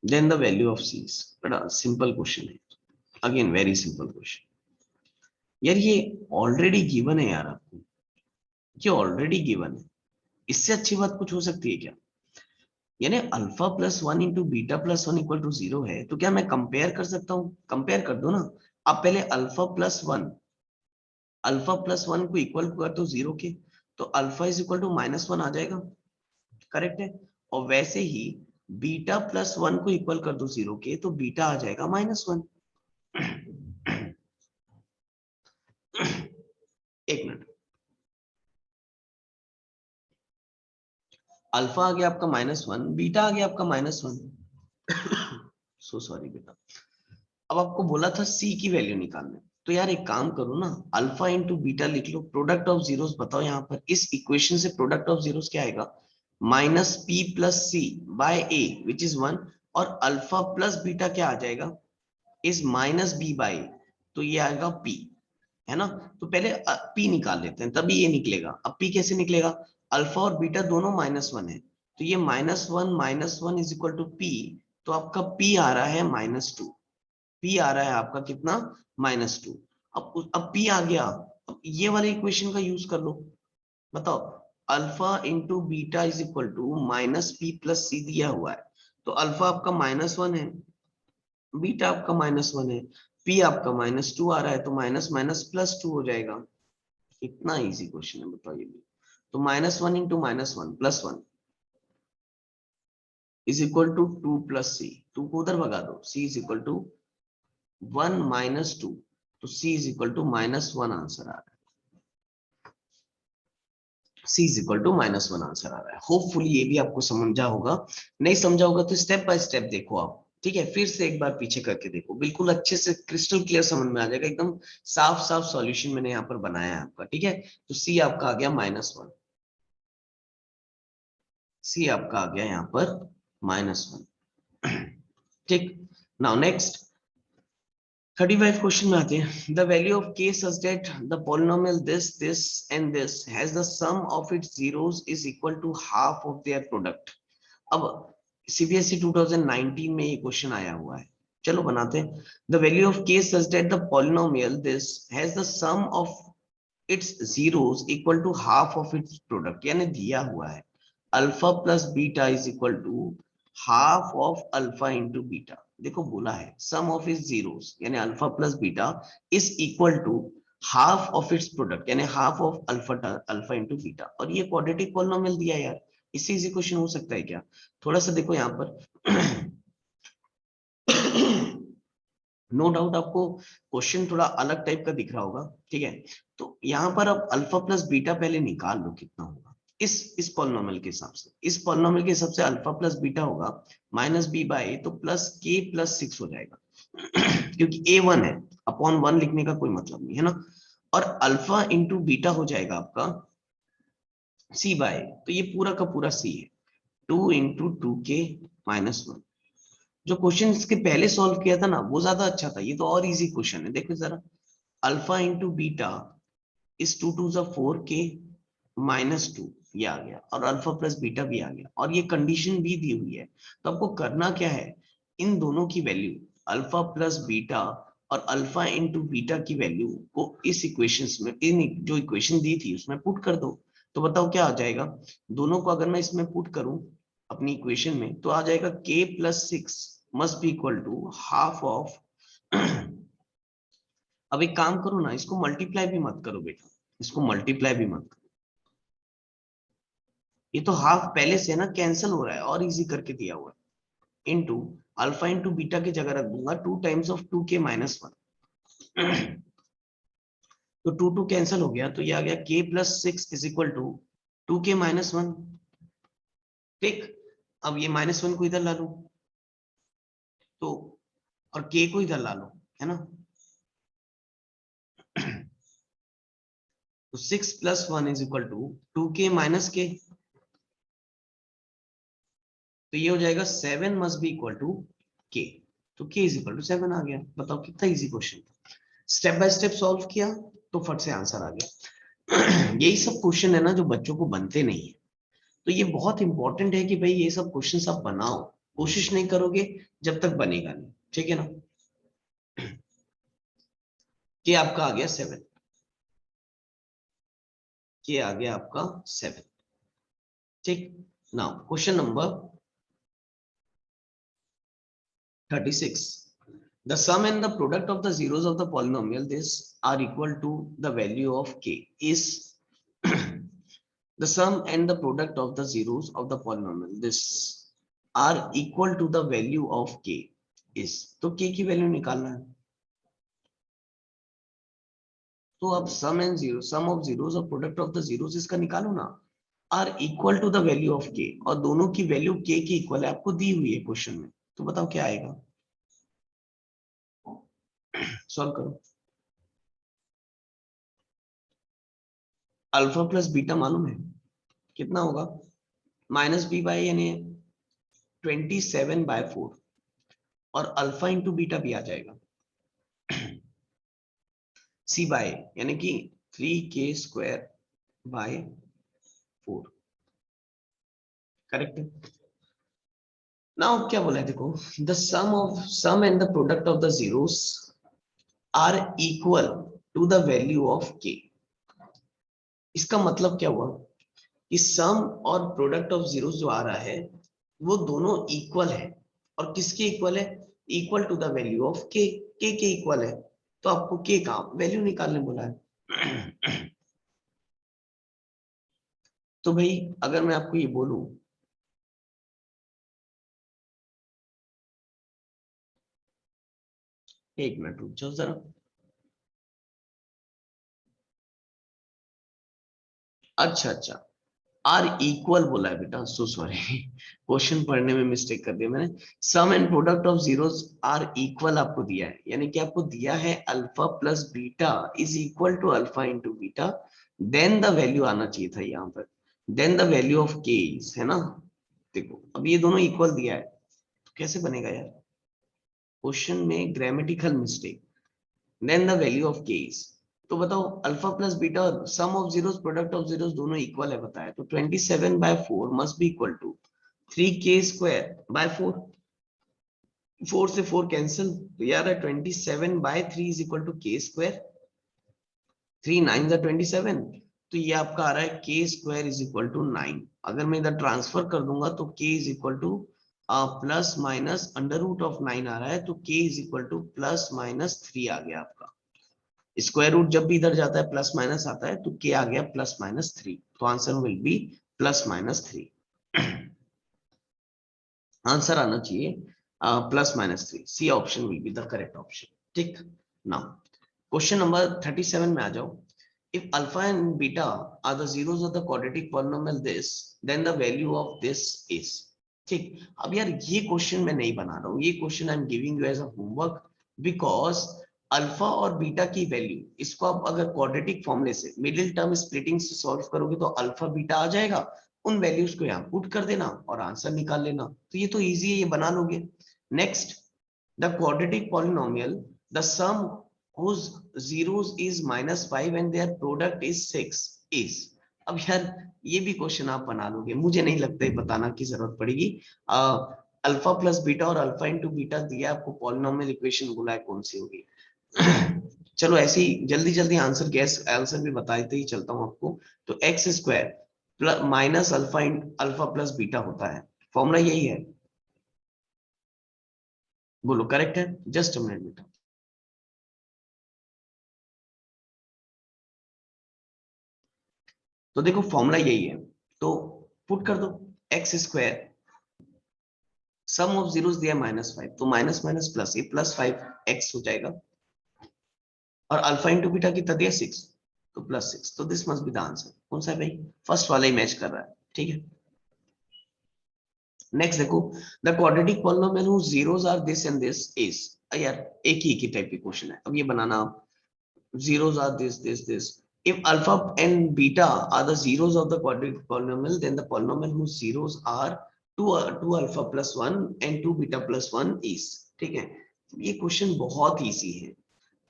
Then the value of c, बड़ा सिंपल क्वेश्चन है, अगेन वेरी सिंपल क्वेश्चन। यार ये ऑलरेडी गिवन है यार आपको, ये ऑलरेडी गिवन है, इससे अच्छी बात कुछ हो सकती है क्या। यानी alpha plus 1 into beta plus 1 equal to 0 है, तो क्या मैं कंपेयर कर सकता हूँ, कंपेयर कर दो ना। अब पहले अल्फा प्लस 1 को इक्वल कर दो 0 के, तो अल्फा इज इक्वल टू -1 आ जाएगा, करेक्ट है। और वैसे ही बीटा प्लस 1 को इक्वल कर दो 0 के, तो बीटा आ जाएगा -1। एक मिनट, अल्फा आ गया आपका -1, बीटा आ गया आपका -1। सो सॉरी बेटा। अब आपको बोला था सी की वैल्यू निकालने, तो यार एक काम करो ना, अल्फा इंटू बीटा लिख लो, प्रोडक्ट ऑफ जीरोस बताओ यहाँ पर, इस इक्वेशन से प्रोडक्ट ऑफ जीरोस क्या आएगा, -p plus c by a which is 1, और अल्फा प्लस बीटा क्या आ जाएगा, इज -b बाय, तो ये आएगा p, है ना। तो पहले p निकाल लेते हैं, तभी ये निकलेगा। अब p कैसे निकलेगा, अल्फा और बीटा दोनों -1 है, तो ये -1 इज इक्वल टू p, तो आपका p आ रहा है -2। p आ रहा है आपका कितना, -2। अब p आ गया, अब ये वाले इक्वेशन का यूज कर लो, बताओ, alpha into beta is equal to -p plus c दिया हुआ है, तो अल्फा आपका -1 है, बीटा आपका -1 है, p आपका -2 आ रहा है, तो माइनस माइनस प्लस 2 हो जाएगा। इतना इजी क्वेश्चन है, बताओ ये भी। तो -1 into -1 plus 1 is equal to 2 plus c, 2 को उधर भगा दो, c इज इक्वल टू 1 -2, तो c is equal to -1 answer आ रहा है। c is equal to -1 answer आ रहा है। होपफुली ये भी आपको समझा होगा, नहीं समझा होगा तो स्टेप बाय स्टेप देखो आप, ठीक है, फिर से एक बार पीछे करके देखो, बिल्कुल अच्छे से क्रिस्टल क्लियर समझ में आ जाएगा, एकदम साफ साफ सॉल्यूशन मैंने यहाँ पर बनाया है आपका, ठीक है। तो c आपका आ गया -1, c आपका आ गया यहाँ पर -1, ठीक। नाउ नेक्स्ट, 35 क्वेश्चन में आते हैं. The value of k such that the polynomial this and this has the sum of its zeros is equal to half of their product. अब CBSE 2019 में ये क्वेश्चन आया हुआ है, चलो बनाते हैं. The value of k such that the polynomial this has the sum of its zeros equal to half of its product. यानी दिया हुआ है alpha plus beta is equal to half of alpha into beta. देखो बोला है sum of its zeros यानी alpha plus beta is equal to half of its product यानी half of alpha into beta. और ये क्वाड्रेटिक पॉलिनोमियल दिया है यार, इससे इजी क्वेश्चन हो सकता है क्या? थोड़ा सा देखो यहाँ पर. नो डाउट आपको क्वेश्चन थोड़ा अलग टाइप का दिख रहा होगा, ठीक है. तो यहाँ पर अब अल्फा प्लस बीटा पहले निकाल लो कितना होगा इस पॉलिनोमियल के हिसाब से. इस पॉलिनोमियल के हिसाब से अल्फा प्लस बीटा होगा माइनस बी बाय तो प्लस के प्लस 6 हो जाएगा. क्योंकि ए 1 है, अपॉन 1 लिखने का कोई मतलब नहीं है ना. और अल्फा इंटू बीटा हो जाएगा आपका सी बाय, तो ये पूरा का पूरा सी है 2 इंटू 2k माइनस 1. जो क्वेश्चन इसके पहले सॉल्व किया था ना वो ज्यादा अच्छा था, ये तो और इजी क्वेश्चन है. देखो जरा, अल्फा इंटू बीटा इस 2 2 जा 4k माइनस 2 ये आ गया और अल्फा प्लस बीटा भी आ गया और ये कंडीशन भी दी हुई है. तो आपको करना क्या है, इन दोनों की वैल्यू अल्फा प्लस बीटा और अल्फा इंटू बीटा की वैल्यू को इस इक्वेशंस में, इन जो इक्वेशन दी थी उसमें पुट कर दो. तो बताओ क्या आ जाएगा. दोनों को अगर मैं इसमें पुट करूं अपनी इक्वेशन में तो आ जाएगा k plus 6 must be equal to half of. अब एक काम करो ना, इसको मल्टीप्लाई भी मत करो बेटा, इसको मल्टीप्लाई भी मत करो. ये तो हाफ पहले से ना कैंसिल हो रहा है और इजी करके दिया हुआ है. इनटू अल्फा इंटू बीटा की जगह रख दूंगा 2 टाइम्स ऑफ 2k माइनस 1. तो 2 2 कैंसिल हो गया तो ये आ गया k plus 6 is equal to 2k minus 1. ठीक, अब ये माइनस 1 को इधर ला लो तो, और k को इधर ला लो, है ना. तो 6 plus 1 is equal to 2k minus k. तो ये हो जाएगा 7 must be equal to k. तो k इज इक्वल टू 7 आ गया. बताओ कितना इजी क्वेश्चन था. स्टेप बाय स्टेप सॉल्व किया तो फट से आंसर आ गया. यही सब क्वेश्चन है ना जो बच्चों को बनते नहीं है. तो ये बहुत इंपॉर्टेंट है कि भाई ये सब क्वेश्चन आप बनाओ. कोशिश नहीं करोगे जब तक बनेगा नहीं, ठीक है ना. के आपका आ गया 7, के आ गया आपका 7. ठीक, now question number 36. The sum and the product of the zeros of the polynomial this are equal to the value of k is the sum and the product of the zeros of the polynomial this are equal to the value of k is. तो k की value निकालना है. तो अब sum and zero, sum of zeros और product of the zeros इसका निकालो ना. Are equal to the value of k, और दोनों की वैल्यू के की इक्वल है, आपको दी हुई है क्वेश्चन में. तो बताओ क्या आएगा. सॉल्व करो. अल्फा प्लस बीटा मालूम है कितना होगा, माइनस बी बाई यानी 27/4 और अल्फा इंटू बीटा भी आ जाएगा सी बाय यानी कि 3k² by 4. करेक्ट. नाउ क्या बोला है देखो, the sum and the product of the zeros are equal to the value of k. इसका मतलब क्या हुआ कि सम और प्रोडक्ट ऑफ जीरोस जो आ रहा है वो दोनों इक्वल है. और किसके इक्वल है, equal to the value of k equal है. तो आपको के का वैल्यू निकालने बोला है. तो भाई अगर मैं आपको ये बोलूं, एक मिनट रुक जाओ जरा. अच्छा, आर इक्वल बोला है बेटा, सो सॉरी, क्वेश्चन पढ़ने में मिस्टेक कर दिया मैंने. Sum and product of zeros are equal आपको दिया है, यानी कि आपको दिया है alpha plus beta is equal to alpha into beta. Then the value आना चाहिए था यहाँ पर, देन द वैल्यू ऑफ के है ना. देखो अब ये दोनों इक्वल दिया है तो कैसे बनेगा यार, क्वेश्चन में grammatical mistake. Then the value of k is, तो बताओ अल्फा प्लस बीटा और sum of zeros product of zeros दोनों इक्वल है बताया, तो 27/4 must be equal to 3k square by 4, 4 से 4 कैंसिल, तो यार 27/3 is equal to k square, 3 9 जा 27, तो ये आपका आ रहा है k square is equal to 9। अगर मैं इधर ट्रांसफर कर दूंगा तो k is equal to plus minus under root of 9 आ रहा है, तो k is equal to plus minus 3 आ गया आपका। स्क्वायर रूट जब भी इधर जाता है प्लस माइनस आता है, तो k आ गया प्लस माइनस 3, तो answer will be plus minus 3। Answer आना चाहिए plus minus 3, c option will be the correct option. ठीक, नाउ क्वेश्चन नंबर 37 में आ जाओ। If alpha and beta are the zeros of the quadratic polynomial this, then the value of this is। ठीक, अब यार ये question मैं नहीं बना रहा हूँ, ये question I am giving you as a homework, because alpha और बीटा की वैल्यू, इसको आप अगर क्वाड्रेटिक फॉर्मूले से मिडिल टर्म स्प्लिटिंग से सॉल्व करोगे तो अल्फा बीटा आ जाएगा, उन वैल्यूज को यहाँ पुट कर देना और आंसर निकाल लेना, तो ये तो इजी है, ये बना लोगे। Next, the quadratic polynomial the sum whose zeros is -5 and their product is 6 is। अब यार ये भी क्वेश्चन आप बना लोगे, मुझे नहीं लगता है बताना की जरूरत पड़ेगी। अल्फा प्लस बीटा और अल्फा इंटू बीटा दिया आपको, पॉलिनोमियल इक्वेशन बोला है कौन सी होगी। चलो ऐसे ही जल्दी जल्दी आंसर गैस आंसर भी बताते ही चलता हूँ आपको। तो x square plus minus alpha alpha plus beta होता है, फॉर्मूला यही है, बोलो करेक्ट है? जस्ट अ मिनट बेटा। तो देखो फॉर्मूला यही है, तो पुट कर दो x square, sum of zeros दिया -5, तो माइनस माइनस प्लस, ये +5x हो जाएगा, और अल्फा इंटू बीटा कितना दिया 6, तो +6, तो this must be the answer. कौन सा है भाई? फर्स्ट वाला ही मैच कर रहा है, ठीक है। नेक्स्ट देखो, the quadratic polynomial whose zeros are this and this is, यार एक ही टाइप की क्वेश्चन है, अब ये बनाना, zeros are this. If alpha and beta are the zeros of the quadratic polynomial, then the polynomial whose zeros are 2 alpha plus 1 and 2 beta plus 1 is। ठीक है, ये question बहुत इजी है।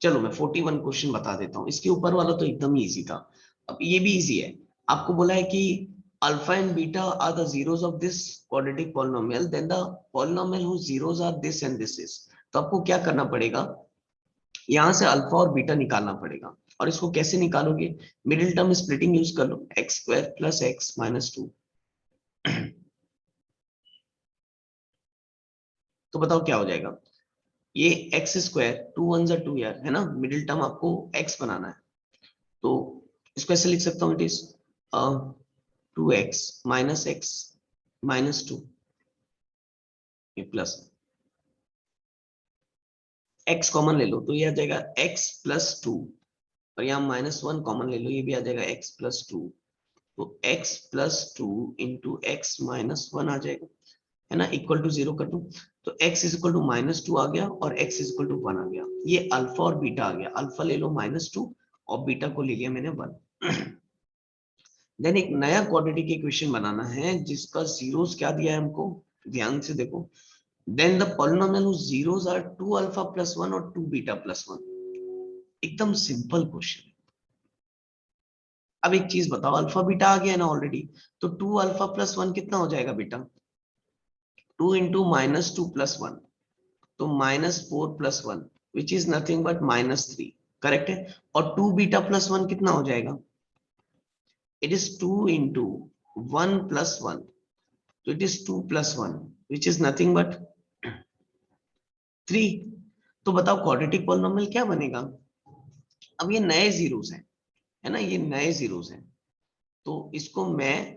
चलो मैं 41 क्वेश्चन बता देता हूँ, इसके ऊपर वाला तो एकदम ही इजी था, अब ये भी इजी है। आपको बोला है कि alpha and beta are the zeros of this quadratic polynomial, then the polynomial whose zeros are this and this is. तो आपको क्या करना पड़ेगा, यहां से अल्फा और बीटा निकालना पड़ेगा, और इसको कैसे निकालोगे? मिडिल टर्म स्प्लिटिंग यूज कर लो, x square plus x minus 2। तो बताओ क्या हो जाएगा? ये एक्स स्क्वायर 2 1 जा 2 यार, है ना, मिडिल टर्म आपको एक्स बनाना है, तो इसको ऐसे लिख सकता हूँ, इट इज 2x माइनस 2, ये प्लस x कॉमन ले लो, तो ये आ जाएगा x प्लस 2, और यहाँ -1 कॉमन ले लो, ये भी आ जाएगा x प्लस 2, तो x plus 2 into x minus 1 आ जाएगा, है ना, इक्वल टू 0 कर दूं, तो x इज इक्वल टू -2 आ गया और x इज इक्वल टू 1 आ गया, ये अल्फा और बीटा आ गया, अल्फा ले लो -2 और बीटा को ले लिया मैंने 1। देन एक नया क्वाड्रेटिक इक्वेशन बनाना है जिसका जीरोस क्या दिया है हमको, ध्यान से देखो। Then the polynomial whose zeros are 2 alpha plus 1 और 2 beta plus 1। एकदम सिंपल क्वेश्चन। अब एक चीज बताओ, अल्फा बीटा आ गया है ना ऑलरेडी, तो 2 अल्फा प्लस 1 कितना हो जाएगा बेटा? 2 इंटू -2 प्लस 1, तो -4 plus 1 which is nothing but -3, correct है। और 2 बीटा प्लस 1 कितना हो जाएगा? इट इज 2 इंटू 1 प्लस 1, तो it is 2 plus 1 which is nothing but 3। तो बताओ क्वाड्रेटिक पॉलिनोमियल क्या बनेगा? अब ये नए जीरोस हैं, है ना, ये नए जीरोस हैं, तो इसको मैं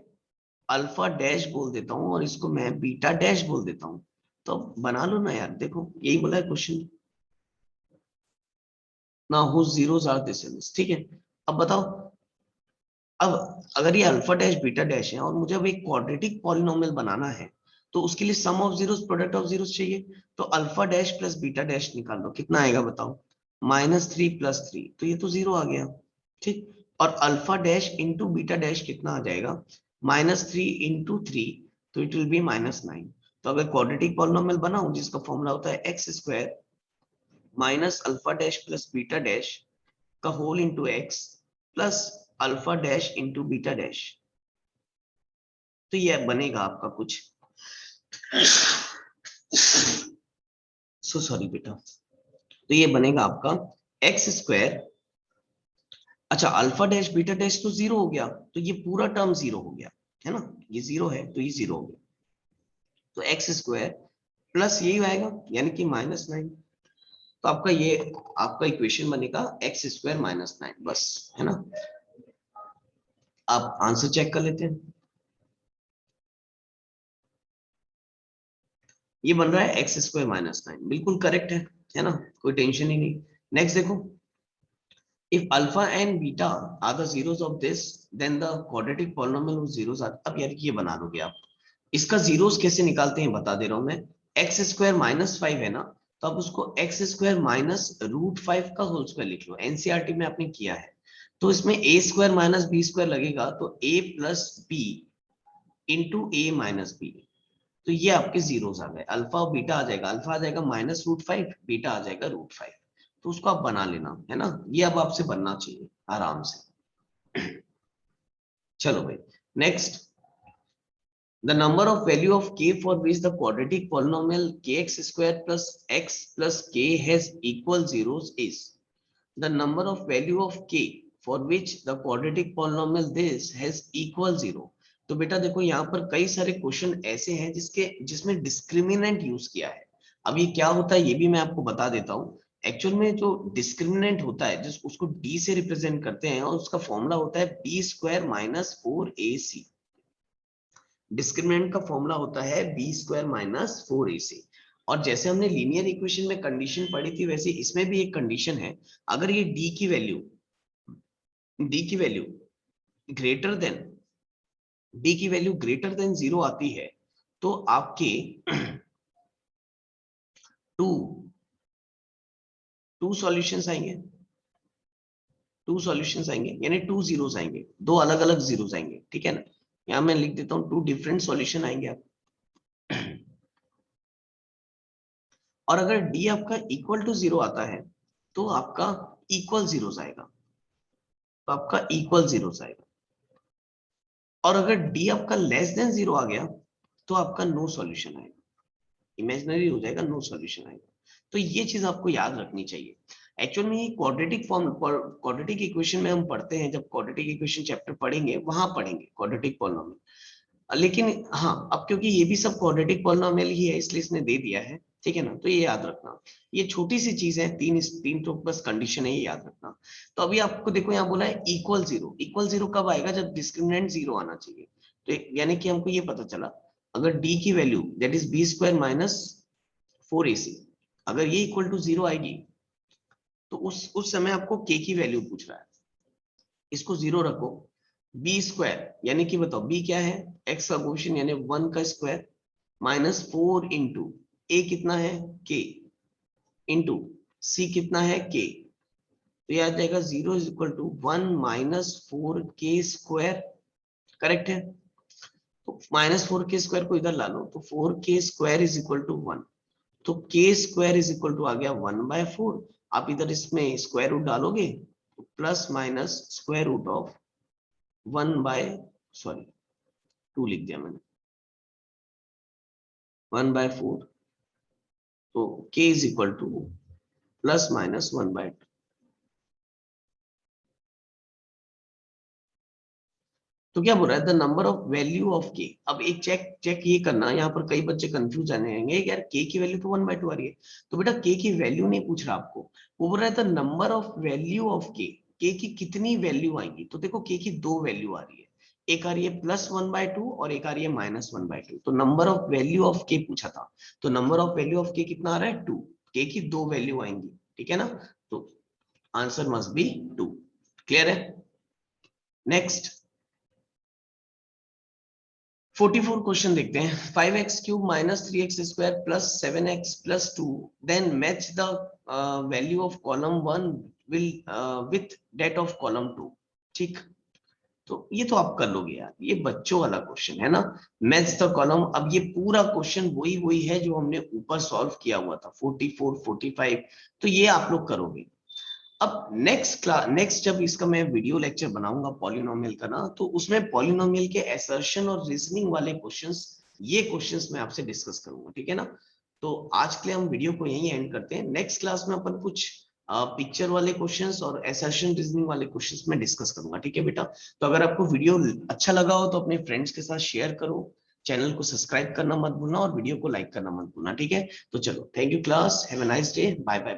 अल्फा डैश बोल देता हूँ और इसको मैं बीटा डैश बोल देता हूँ। तो बना लो ना यार, देखो यही बोला है क्वेश्चन ना, who zeros are this and this, ठीक है। अब बताओ, अब अगर ये अल्फा डैश बीटा डैश है और मुझे अब एक क्वाड्रेटिक पॉलिनोमियल बनाना है, तो उसके लिए sum of zeros product of zeros चाहिए, तो alpha dash plus beta dash निकाल लो, कितना आएगा बताओ? -3 + 3, तो ये तो 0 आ गया, ठीक। और alpha dash into beta dash कितना आ जाएगा? -3 इंटू 3, तो इट विल बी -9। तो अगर क्वाड्रेटिक पॉलिनोमियल बनाऊं जिसका फॉर्मूला होता है x square minus alpha dash plus beta dash का whole into x plus alpha dash into beta dash. तो ये बनेगा आपका कुछ सॉरी बेटा, तो ये बनेगा आपका एक्स स्क्वायर। अच्छा, अल्फा डैश बीटा डैश तो जीरो हो गया, तो ये पूरा टर्म जीरो हो गया है ना, ये जीरो है तो ये जीरो हो गया, तो एक्स स्क्वायर प्लस यही आएगा यानी कि -9। तो आपका ये आपका इक्वेशन बनेगा एक्स स्क्वायर -9 बस, है ना। आप आंसर चेक कर लेते हैं, ये बन रहा है एक्स स्क्वायर -9, बिल्कुल करेक्ट है ना, कोई टेंशन ही नहीं। नेक्स्ट देखो, if alpha and beta are the zeros of this then the quadratic polynomial with zeros are। अब यार ये बना लोगे आप, इसका जीरोस कैसे निकालते हैं बता दे रहा हूं मैं। एक्स स्क्वायर -5 है ना, तो आप उसको एक्स स्क्वायर माइनस √5 का होल स्क्वायर लिख लो, एनसीईआरटी में आपने किया है। तो इसमें ए स्क्वायर माइनस बी स्क्वायर लगेगा, तो ए प्लस बी इंटू ए माइनस बी। तो ये आपके जीरोस आ गए, अल्फा और बीटा आ जाएगा, अल्फा आ जाएगा -√5, बीटा आ जाएगा √5। तो उसको आप बना लेना, है ना, ये अब आपसे बनना चाहिए आराम से। चलो भाई, next, the number of value of k for which the quadratic polynomial kx square plus x plus k has equal zeros is the number of value of k for which the quadratic polynomial this has equal zero। तो बेटा देखो यहाँ पर कई सारे question ऐसे हैं जिसमें डिस्क्रिमिनेंट यूज किया है। अब ये क्या होता है ये भी मैं आपको बता देता हूँ। एक्चुअल में जो डिस्क्रिमिनेंट होता है जिस उसको d से रिप्रेजेंट करते हैं और उसका फॉर्मूला होता है b square minus 4ac। Discriminant का फॉर्मूला होता है b स्क्वायर माइनस 4ac। और जैसे हमने लीनियर इक्वेशन में कंडीशन पढ़ी थी वैसे इसमें भी एक कंडीशन है, अगर ये d की वैल्यू ग्रेटर देन जीरो आती है तो आपके टू सॉल्यूशंस आएंगे, यानी 2 जीरोस आएंगे, दो अलग अलग जीरोस आएंगे, ठीक है ना। यहाँ मैं लिख देता हूँ 2 डिफरेंट सॉल्यूशन आएंगे आप। और अगर d आपका इक्वल टू 0 आता है तो आपका इक्वल जीरोस आएगा, और अगर d आपका लेस देन 0 आ गया तो आपका नो सॉल्यूशन आएगा, इमेजिनरी हो जाएगा, नो सॉल्यूशन आएगा। तो ये चीज आपको याद रखनी चाहिए। एक्चुअल में ये क्वाड्रेटिक इक्वेशन में हम पढ़ते हैं, जब क्वाड्रेटिक इक्वेशन चैप्टर पढ़ेंगे वहां पढ़ेंगे क्वाड्रेटिक पॉलिनोमियल। लेकिन हाँ, अब क्योंकि ये भी सब क्वाड्रेटिक पॉलिनोमियल ही है इसलिए इसने दे दिया है, ठीक है ना, तो ये याद रखना। ये छोटी सी चीज है, तीन तो बस कंडीशन है, ये याद रखना। तो अभी आपको देखो यहाँ बोला है इक्वल जीरो कब आएगा, जब डिस्क्रिमिनेंट 0 आना चाहिए। तो यानी कि हमको ये पता चला, अगर d की value that is b square minus 4ac, अगर ये इक्वल टू 0 आएगी तो उस समय आपको k की वैल्यू पूछ रहा है, इसको 0 रखो। b स्क्वायर यानी कि बताओ b क्या है, x का क्वोशिएंट यानी 1 का स्क्वायर माइनस 4 इंटू a कितना है k इंटू c कितना है k। तो ये आ जाएगा 0 is equal to 1 minus 4k square, correct है। तो -4k स्क्वायर को इधर ला लो, तो 4k square is equal to 1। तो k square is equal to आ गया 1/4। आप इधर इसमें स्क्वायर रूट डालोगे तो plus minus square root of 2 लिख दिया मैंने, 1/4। तो k is equal to plus minus 1/2। तो क्या बोल रहा है, the number of value of k। अब एक चेक ये करना, यहाँ पर कई बच्चे कंफ्यूज आने आएंगे यार k की वैल्यू तो 1/2 आ रही है। तो बेटा k की वैल्यू नहीं पूछ रहा आपको, वो बोल रहा है the number of value of k की कितनी वैल्यू आएंगी। तो देखो k की 2 वैल्यू आ रही है, एक आ रही है +1/2 और एक आ रही है -1/2। तो number of value of k पूछा था, तो number of value of k कितना आ रहा है 2, k की 2 वैल्यू आएंगी, ठीक है ना। तो आंसर मस्ट बी 2। क्लियर है। नेक्स्ट 44 क्वेश्चन देखते हैं। 5x³ minus 3x² plus 7x plus 2 then match the value of column 1 will with that of column 2। ठीक, तो ये तो आप कर लोगे यार, ये बच्चों वाला क्वेश्चन है ना, मैच द कॉलम। अब ये पूरा क्वेश्चन वही वही है जो हमने ऊपर सॉल्व किया हुआ था 44 45, तो ये आप लोग करोगे। अब नेक्स्ट जब इसका मैं वीडियो लेक्चर बनाऊंगा पॉलिनोमियल का ना, तो उसमें पॉलिनोमियल के असर्शन और रीजनिंग वाले क्वेश्चंस, ये क्वेश्चंस मैं आपसे डिस्कस करूंगा, ठीक है ना। तो आज के लिए हम वीडियो को यहीं एंड करते हैं। नेक्स्ट क्लास में अपन कुछ पिक्चर वाले क्वेश्चंस और असर्शन रीजनिंग वाले क्वेश्चंस में डिस्कस करूंगा, ठीक है बेटा। तो अगर आपको वीडियो अच्छा लगा हो तो अपने फ्रेंड्स के साथ शेयर करो, चैनल को सब्सक्राइब करना मत भूलना और वीडियो को लाइक करना मत भूलना, ठीक है। तो चलो, thank you class, have a nice day, bye bye.